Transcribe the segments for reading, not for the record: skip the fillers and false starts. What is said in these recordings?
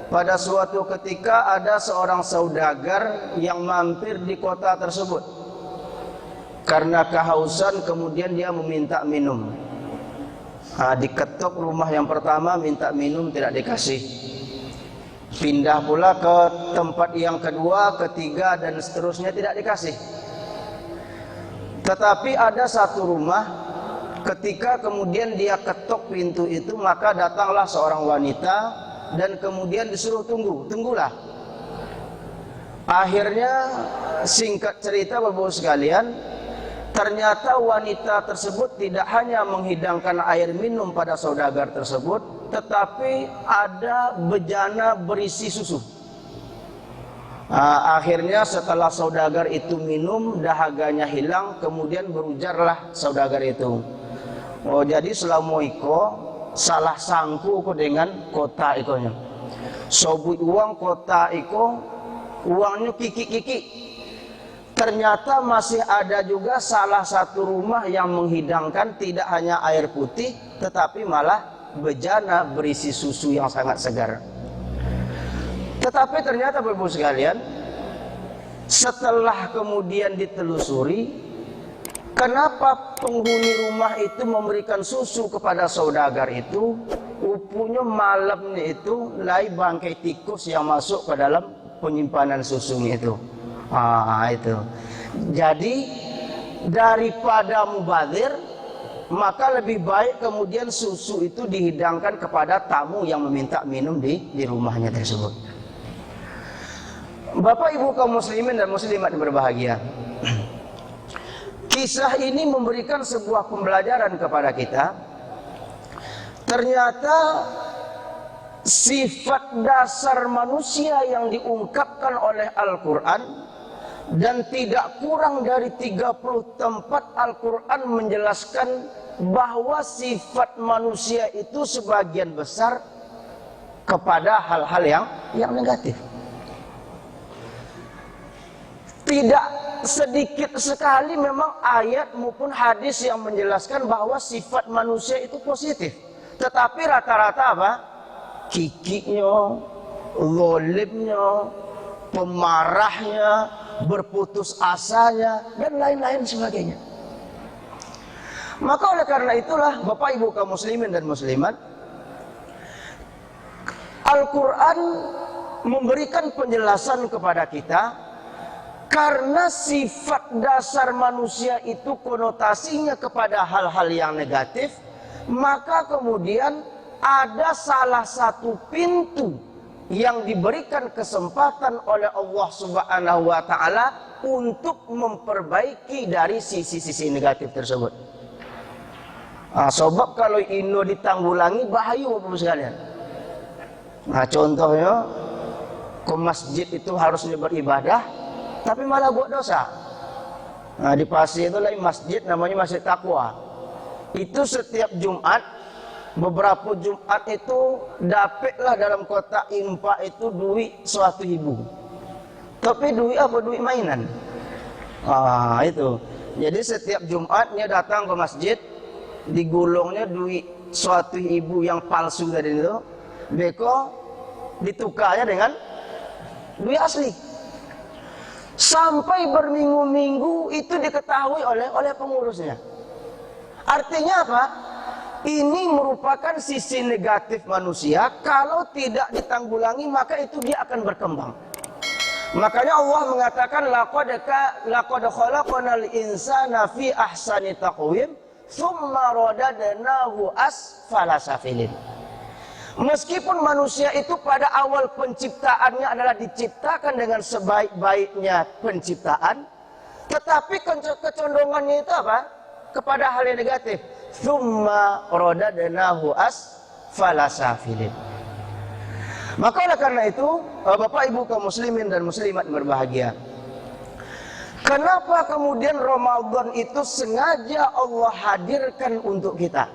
pada suatu ketika ada seorang saudagar yang mampir di kota tersebut. Karena kehausan kemudian dia meminta minum. Diketuk rumah yang pertama, minta minum, tidak dikasih. Pindah pula ke tempat yang kedua, ketiga, dan seterusnya, tidak dikasih. Tetapi ada satu rumah, ketika kemudian dia ketuk pintu itu, maka datanglah seorang wanita dan kemudian disuruh tunggulah. Akhirnya singkat cerita Bapak-Ibu sekalian, ternyata wanita tersebut tidak hanya menghidangkan air minum pada saudagar tersebut, tetapi ada bejana berisi susu. Akhirnya setelah saudagar itu minum, dahaganya hilang, kemudian berujarlah saudagar itu, oh jadi selama iko salah sangku ko dengan kota ikonya. Sobut uang kota iko, uangnya kiki-kiki. Ternyata masih ada juga salah satu rumah yang menghidangkan tidak hanya air putih, tetapi malah bejana berisi susu yang sangat segar. Tetapi ternyata Bapak-Ibu sekalian, setelah kemudian ditelusuri, kenapa penghuni rumah itu memberikan susu kepada saudagar itu? Rupanya malamnya itu lai bangkai tikus yang masuk ke dalam penyimpanan susunya itu. Itu. Jadi daripada mubazir, maka lebih baik kemudian susu itu dihidangkan kepada tamu yang meminta minum di rumahnya tersebut. Bapak Ibu kaum muslimin dan muslimat yang berbahagia, kisah ini memberikan sebuah pembelajaran kepada kita. Ternyata sifat dasar manusia yang diungkapkan oleh Al-Quran, dan tidak kurang dari 30 tempat Al-Quran menjelaskan bahwa sifat manusia itu sebagian besar kepada hal-hal yang negatif. Tidak sedikit sekali memang ayat maupun hadis yang menjelaskan bahwa sifat manusia itu positif. Tetapi rata-rata apa? Kikiknya, zalimnya, pemarahnya, berputus asanya, dan lain-lain sebagainya. Maka oleh karena itulah Bapak Ibu kaum muslimin dan muslimat, Al-Quran memberikan penjelasan kepada kita. Karena sifat dasar manusia itu konotasinya kepada hal-hal yang negatif, maka kemudian ada salah satu pintu yang diberikan kesempatan oleh Allah Subhanahu wa Ta'ala untuk memperbaiki dari sisi-sisi negatif tersebut. Sebab kalau Indo ditanggulangi bahaya Bapak sekalian. Contohnya ke masjid itu harusnya beribadah, tapi malah buat dosa. Di Pasir itu lain masjid namanya Masjid Taqwa. Itu setiap Jumat, beberapa Jumat itu dapatlah dalam kotak infak itu duit 100.000. Tapi duit apa? Duit mainan. Itu. Jadi setiap Jumatnya datang ke masjid, digulungnya duit 100.000 yang palsu tadi itu, beko ditukarnya dengan duit asli. Sampai berminggu-minggu itu diketahui oleh pengurusnya. Artinya apa? Ini merupakan sisi negatif manusia. Kalau tidak ditanggulangi maka itu dia akan berkembang. Makanya Allah mengatakan laqad khalaqnal insana fi ahsani taqwim tsumma radadnahu asfala safilin. Meskipun manusia itu pada awal penciptaannya adalah diciptakan dengan sebaik-baiknya penciptaan, tetapi kecondongannya itu apa? Kepada hal yang negatif. Tsumma radadnahu asfala safilin. Maka oleh karena itu, Bapak Ibu kaum muslimin dan muslimat berbahagia, kenapa kemudian Ramadan itu sengaja Allah hadirkan untuk kita?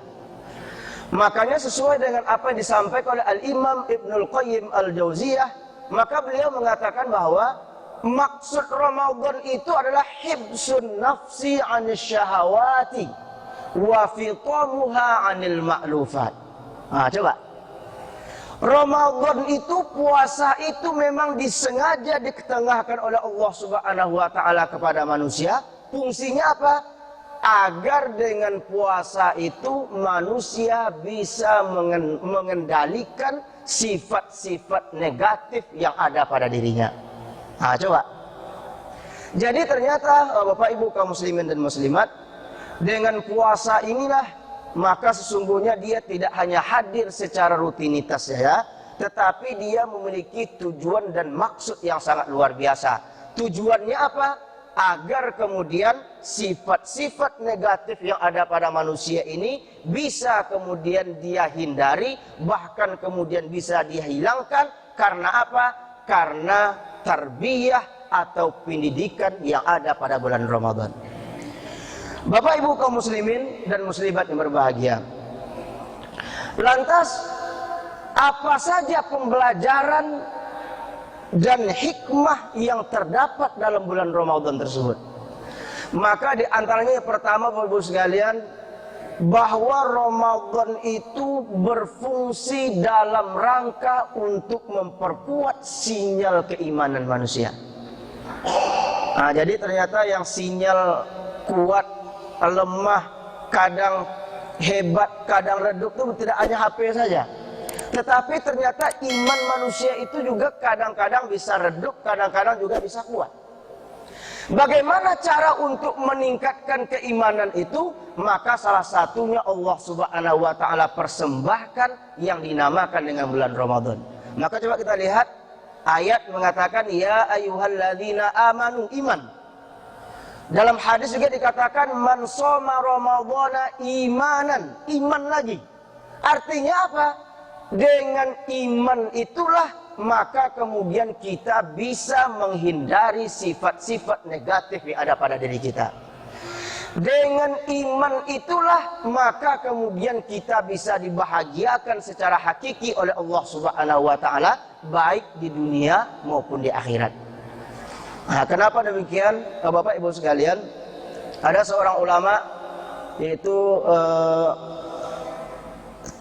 Makanya sesuai dengan apa yang disampaikan oleh Al-Imam Ibnul Qayyim Al-Jauziyah, maka beliau mengatakan bahwa maksud Ramadan itu adalah hibsun nafsi 'anil syahawati wa fitamuha 'anil ma'lufat. Coba. Ramadan itu, puasa itu memang disengaja diketengahkan oleh Allah Subhanahu wa taala kepada manusia. Fungsinya apa? Agar dengan puasa itu manusia bisa mengendalikan sifat-sifat negatif yang ada pada dirinya. Nah, coba. Jadi ternyata Bapak Ibu kaum muslimin dan muslimat, dengan puasa inilah maka sesungguhnya dia tidak hanya hadir secara rutinitas ya, tetapi dia memiliki tujuan dan maksud yang sangat luar biasa. Tujuannya apa? Agar kemudian sifat-sifat negatif yang ada pada manusia ini bisa kemudian dia hindari, bahkan kemudian bisa dihilangkan. Karena apa? Karena tarbiyah atau pendidikan yang ada pada bulan Ramadan. Bapak Ibu kaum muslimin dan muslimat yang berbahagia, lantas apa saja pembelajaran dan hikmah yang terdapat dalam bulan Ramadan tersebut? Maka di antaranya yang pertama, Bapak Ibu sekalian, bahwa Ramadan itu berfungsi dalam rangka untuk memperkuat sinyal keimanan manusia. Nah, jadi ternyata yang sinyal kuat, lemah, kadang hebat, kadang redup itu tidak hanya HP saja. Tetapi ternyata iman manusia itu juga kadang-kadang bisa redup, kadang-kadang juga bisa kuat. Bagaimana cara untuk meningkatkan keimanan itu? Maka salah satunya Allah Subhanahu wa taala persembahkan yang dinamakan dengan bulan Ramadan. Maka coba kita lihat ayat mengatakan ya ayyuhalladzina amanu, iman. Dalam hadis juga dikatakan man shoma ramadhana imanan, iman lagi. Artinya apa? Dengan iman itulah maka kemudian kita bisa menghindari sifat-sifat negatif yang ada pada diri kita. Dengan iman itulah maka kemudian kita bisa dibahagiakan secara hakiki oleh Allah Subhanahu wa taala, baik di dunia maupun di akhirat. Nah, kenapa demikian? Bapak Ibu sekalian, ada seorang ulama yaitu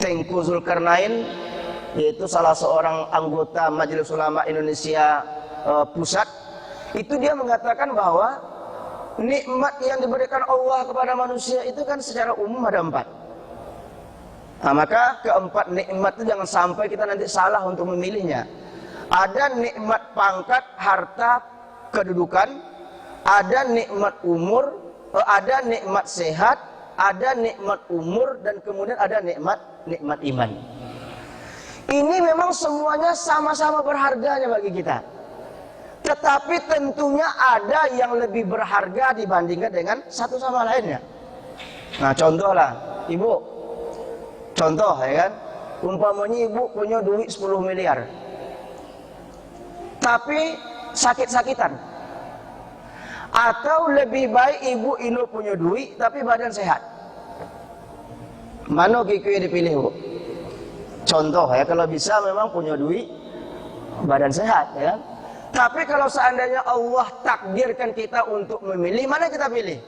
Tengku Zulkarnain, yaitu salah seorang anggota Majelis Ulama Indonesia Pusat. Itu dia mengatakan bahwa nikmat yang diberikan Allah kepada manusia itu kan secara umum ada 4. Nah, maka keempat nikmat itu jangan sampai kita nanti salah untuk memilihnya. Ada nikmat pangkat, harta, kedudukan, ada nikmat umur, ada nikmat sehat, ada nikmat umur, dan kemudian ada nikmat iman. Ini memang semuanya sama-sama berharganya bagi kita. Tetapi tentunya ada yang lebih berharga dibandingkan dengan satu sama lainnya. Nah, contohlah, ibu. Contoh ya kan, umpamanya ibu punya duit 10 miliar. Tapi sakit-sakitan. Atau lebih baik ibu ini punya duit tapi badan sehat. Mana kiki dipilih, Bu? Contoh ya, kalau bisa memang punya duit, badan sehat ya. Tapi kalau seandainya Allah takdirkan kita untuk memilih, mana kita pilih?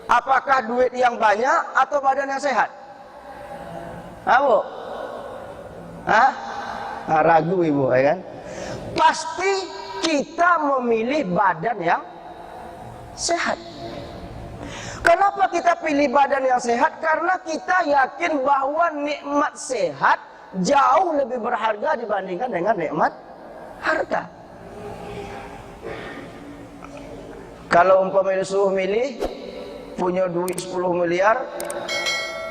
Apakah duit yang banyak atau badan yang sehat? Bu? Ragu ibu ya kan? Pasti kita memilih badan yang sehat. Kenapa kita pilih badan yang sehat? Karena kita yakin bahwa nikmat sehat jauh lebih berharga dibandingkan dengan nikmat harta. Kalau umpamanya disuruh milih, punya duit 10 miliar,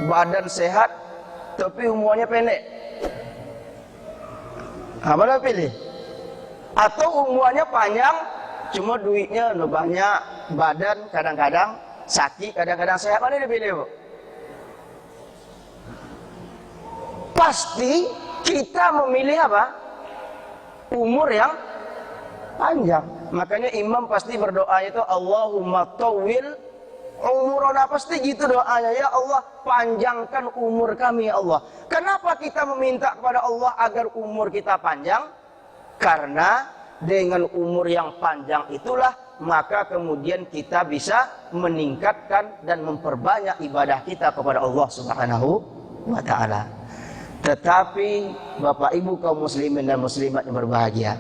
badan sehat, tapi umurnya pendek, mana pilih? Atau umurnya panjang, cuma duitnya banyak, badan kadang-kadang sakit, kadang-kadang sehat, mana dipilih, Bu? Pasti kita memilih apa? Umur yang panjang. Makanya imam pasti berdoa itu Allahumma tawil umurana, pasti gitu doanya, ya Allah panjangkan umur kami ya Allah. Kenapa kita meminta kepada Allah agar umur kita panjang? Karena dengan umur yang panjang itulah maka kemudian kita bisa meningkatkan dan memperbanyak ibadah kita kepada Allah Subhanahu wa taala. Tetapi Bapak Ibu kaum muslimin dan muslimat yang berbahagia,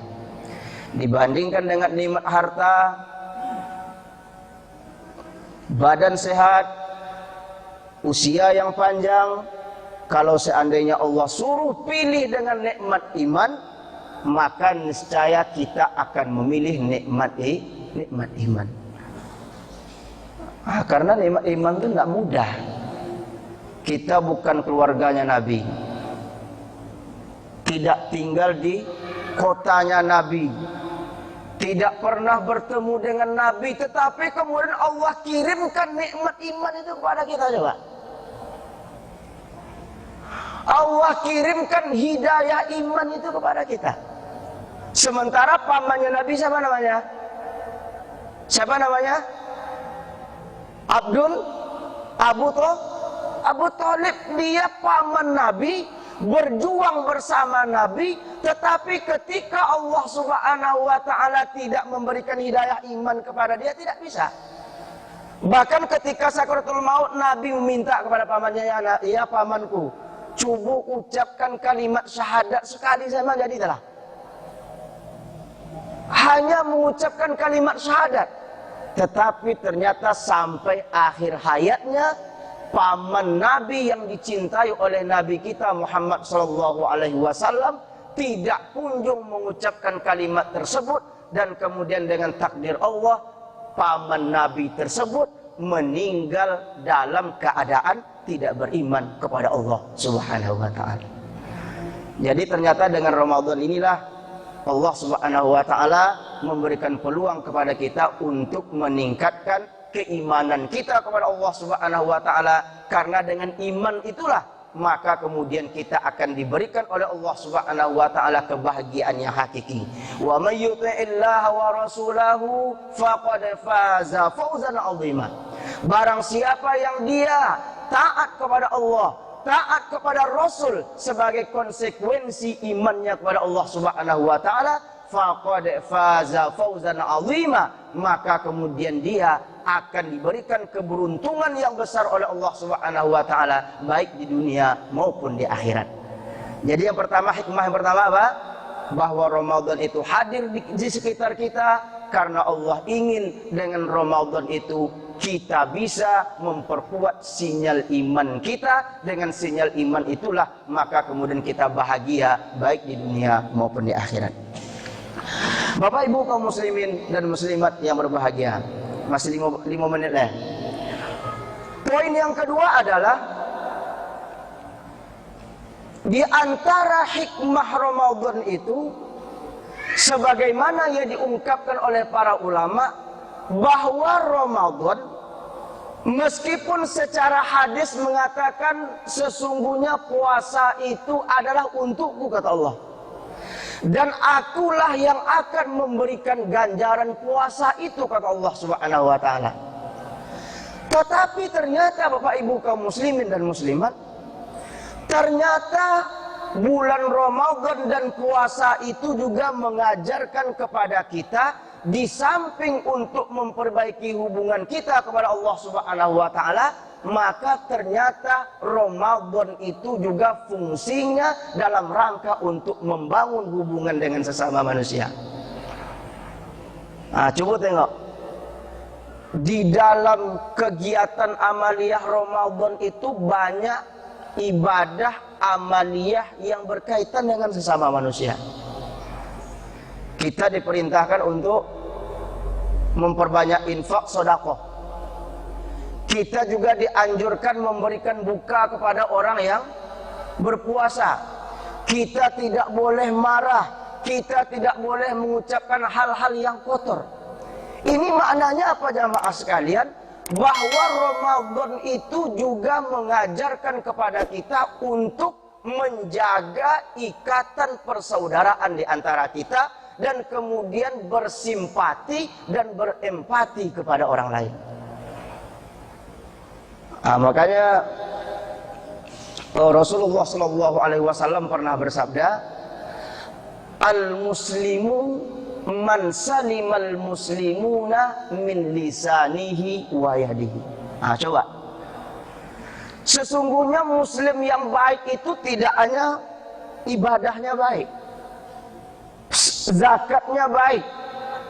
dibandingkan dengan nikmat harta, badan sehat, usia yang panjang, kalau seandainya Allah suruh pilih dengan nikmat iman, maka niscaya kita akan memilih nikmat iman. Karena nikmat iman itu tidak mudah. Kita bukan keluarganya Nabi, tidak tinggal di kotanya Nabi, tidak pernah bertemu dengan Nabi, tetapi kemudian Allah kirimkan nikmat iman itu kepada kita. Coba, Allah kirimkan hidayah iman itu kepada kita. Sementara pamannya Nabi siapa namanya? Siapa namanya? Abu Thalib. Dia paman Nabi, berjuang bersama Nabi, tetapi ketika Allah Subhanahu wa taala tidak memberikan hidayah iman kepada dia, tidak bisa. Bahkan ketika sakaratul maut, Nabi meminta kepada pamannya, ya pamanku, coba ucapkan kalimat syahadat sekali sama, jadi telah. Hanya mengucapkan kalimat syahadat, tetapi ternyata sampai akhir hayatnya, paman Nabi yang dicintai oleh Nabi kita Muhammad SAW tidak kunjung mengucapkan kalimat tersebut, dan kemudian dengan takdir Allah, paman Nabi tersebut meninggal dalam keadaan tidak beriman kepada Allah Subhanahu wa taala. Jadi ternyata dengan Ramadan inilah Allah Subhanahu wa taala memberikan peluang kepada kita untuk meningkatkan keimanan kita kepada Allah Subhanahu wa taala, karena dengan iman itulah maka kemudian kita akan diberikan oleh Allah Subhanahu wa taala kebahagiaan yang hakiki. Wa may yuti'illaha wa rasulahu faqad faza fawzan 'azima. Barang siapa yang dia taat kepada Allah, taat kepada Rasul sebagai konsekuensi imannya kepada Allah Subhanahu wa taala, faqad faza fawzan 'azima, maka kemudian dia akan diberikan keberuntungan yang besar oleh Allah Subhanahu wa taala, baik di dunia maupun di akhirat. Jadi yang pertama, hikmah yang pertama apa? Bahwa Ramadan itu hadir di sekitar kita karena Allah ingin dengan Ramadan itu kita bisa memperkuat sinyal iman kita. Dengan sinyal iman itulah maka kemudian kita bahagia baik di dunia maupun di akhirat. Bapak Ibu kaum muslimin dan muslimat yang berbahagia, masih 5 menit lah. Poin yang kedua adalah di antara hikmah Ramadan itu, sebagaimana yang diungkapkan oleh para ulama, bahwa Ramadan meskipun secara hadis mengatakan sesungguhnya puasa itu adalah untukku, kata Allah, dan akulah yang akan memberikan ganjaran puasa itu, kata Allah Subhanahu wa taala. Tetapi ternyata Bapak Ibu kaum muslimin dan muslimat, ternyata bulan Ramadan dan puasa itu juga mengajarkan kepada kita, di samping untuk memperbaiki hubungan kita kepada Allah Subhanahu wa taala, maka ternyata Ramadan itu juga fungsinya dalam rangka untuk membangun hubungan dengan sesama manusia. Nah, coba tengok, di dalam kegiatan amaliyah Ramadan itu banyak ibadah amaliyah yang berkaitan dengan sesama manusia. Kita diperintahkan untuk memperbanyak infak sedekah. Kita juga dianjurkan memberikan buka kepada orang yang berpuasa. Kita tidak boleh marah, kita tidak boleh mengucapkan hal-hal yang kotor. Ini maknanya apa jamaah sekalian? Bahwa Ramadan itu juga mengajarkan kepada kita untuk menjaga ikatan persaudaraan di antara kita, dan kemudian bersimpati dan berempati kepada orang lain. Makanya Rasulullah SAW pernah bersabda, al-muslimu man salimal muslimuna min lisanihi wa yadihi. Coba, Sesungguhnya muslim yang baik itu tidak hanya ibadahnya baik, zakatnya baik,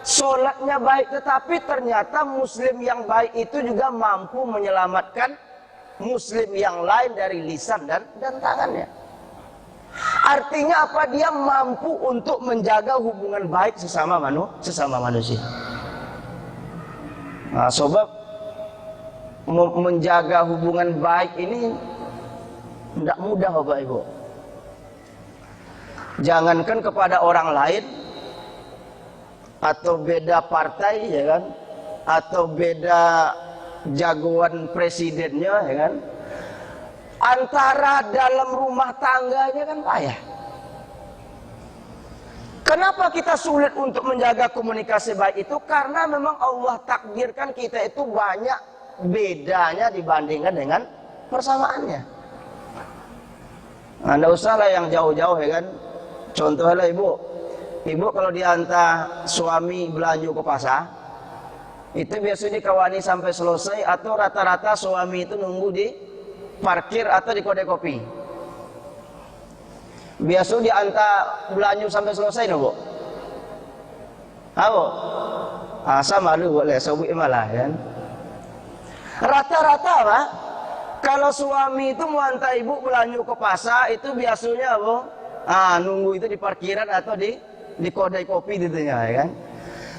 sholatnya baik, tetapi ternyata muslim yang baik itu juga mampu menyelamatkan muslim yang lain dari lisan dan tangannya. Artinya apa? Dia mampu untuk menjaga hubungan baik sesama manusia. Nah, sobat, menjaga hubungan baik ini tidak mudah, Bapak Ibu. Jangankan kepada orang lain, atau beda partai, ya kan, atau beda jagoan presidennya, ya kan, antara dalam rumah tangganya kan payah. Kenapa kita sulit untuk menjaga komunikasi baik itu? Karena memang Allah takdirkan kita itu banyak bedanya dibandingkan dengan persamaannya. Anda usahlah yang jauh-jauh, ya kan. Contohnya ibu kalau diantar suami belanja ke pasar, itu biasanya dikawani sampai selesai, atau rata-rata suami itu nunggu di parkir atau di kedai kopi. Biasa diantar belanja sampai selesai, no, Bu? Sama lu boleh sobi malah, kan? Rata-rata, Pak, kalau suami itu mau antar ibu belanja ke pasar, itu biasanya apa? Nunggu itu di parkiran atau di kedai kopi gitu, ya kan?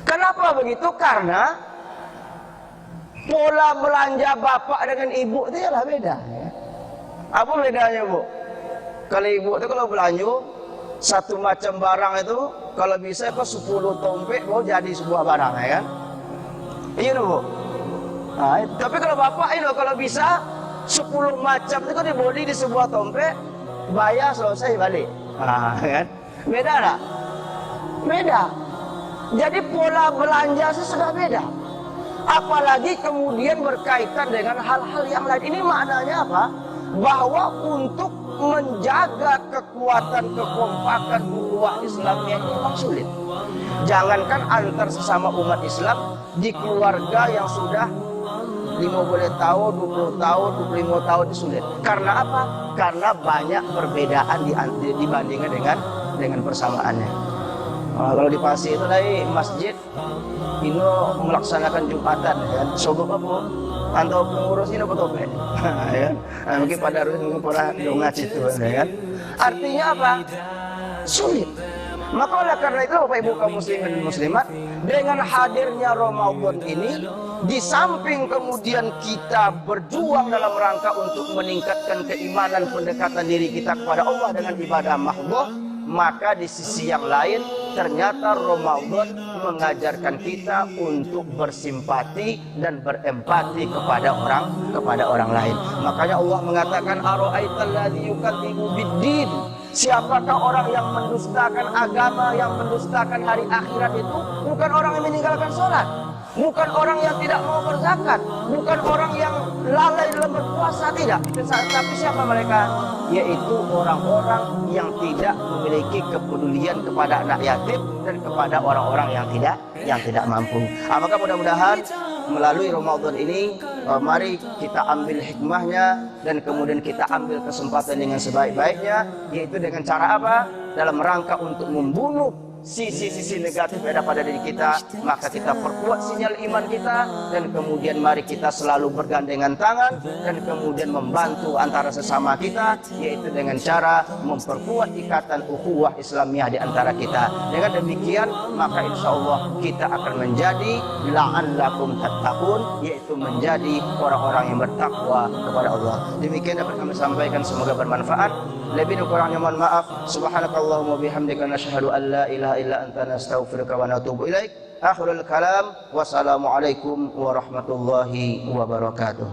Kenapa begitu? Karena pola belanja bapak dengan ibu itu ya beda, ya. Apa bedanya, Bu? Kalau ibu itu kalau belanja satu macam barang itu, kalau bisa kok 10 tompek mau jadi sebuah barang, ya kan? Iya, Bu. Tapi kalau bapak ini kalau bisa 10 macam itu kan dibeli di sebuah tompek, bayar selesai balik. Kan? Beda tak? Beda. Jadi pola belanja sudah beda. Apalagi kemudian berkaitan dengan hal-hal yang lain. Ini maknanya apa? Bahwa untuk menjaga kekuatan, kekompakan ukhuwah Islamnya ini memang sulit. Jangankan antar sesama umat Islam, di keluarga yang sudah 50 tahun, 20 tahun, 25 tahun itu sulit. Karena apa? Karena banyak perbedaan dibandingkan dengan persamaannya. Kalau di Pasir itu dari masjid ini melaksanakan Jumatan, ya. Sobat apa? Antau pengurus ini apa topik? Ya. Mungkin pada ngaji itu, ya kan? Artinya apa? Sulit. Maka oleh karena itu Bapak Ibu kaum muslimin dan muslimat, dengan hadirnya Ramadan ini, di samping kemudian kita berjuang dalam rangka untuk meningkatkan keimanan, pendekatan diri kita kepada Allah dengan ibadah mahdhah, maka di sisi yang lain ternyata Ramadan mengajarkan kita untuk bersimpati dan berempati kepada orang lain. Makanya Allah mengatakan ara'aital ladzi yukadzibu biddin. Siapakah orang yang mendustakan agama, yang mendustakan hari akhirat itu? Bukan orang yang meninggalkan sholat, bukan orang yang tidak mau berzakat, bukan orang yang lalai dalam berpuasa, tidak. Tapi siapa mereka? Yaitu orang-orang yang tidak memiliki kepedulian kepada anak yatim dan kepada orang-orang yang tidak mampu. Maka mudah-mudahan melalui Ramadan ini, mari kita ambil hikmahnya dan kemudian kita ambil kesempatan dengan sebaik-baiknya, yaitu dengan cara apa? Dalam rangka untuk membunuh sisi-sisi negatif yang ada pada diri kita, maka kita perkuat sinyal iman kita, dan kemudian mari kita selalu bergandengan tangan dan kemudian membantu antara sesama kita, yaitu dengan cara memperkuat ikatan ukhuwah Islamiyah di antara kita. Dengan demikian maka insya Allah kita akan menjadi la'allakum tattaqun, yaitu menjadi orang-orang yang bertakwa kepada Allah. Demikian dapat kami sampaikan, semoga bermanfaat. Lebih dan kurangnya mohon maaf. Subhanakallahumma bihamdika nasyhadu an la ilaha illa anta nastaghfiruka wa natubu ilaik. Akhirul kalam, wassalamualaikum warahmatullahi wabarakatuh.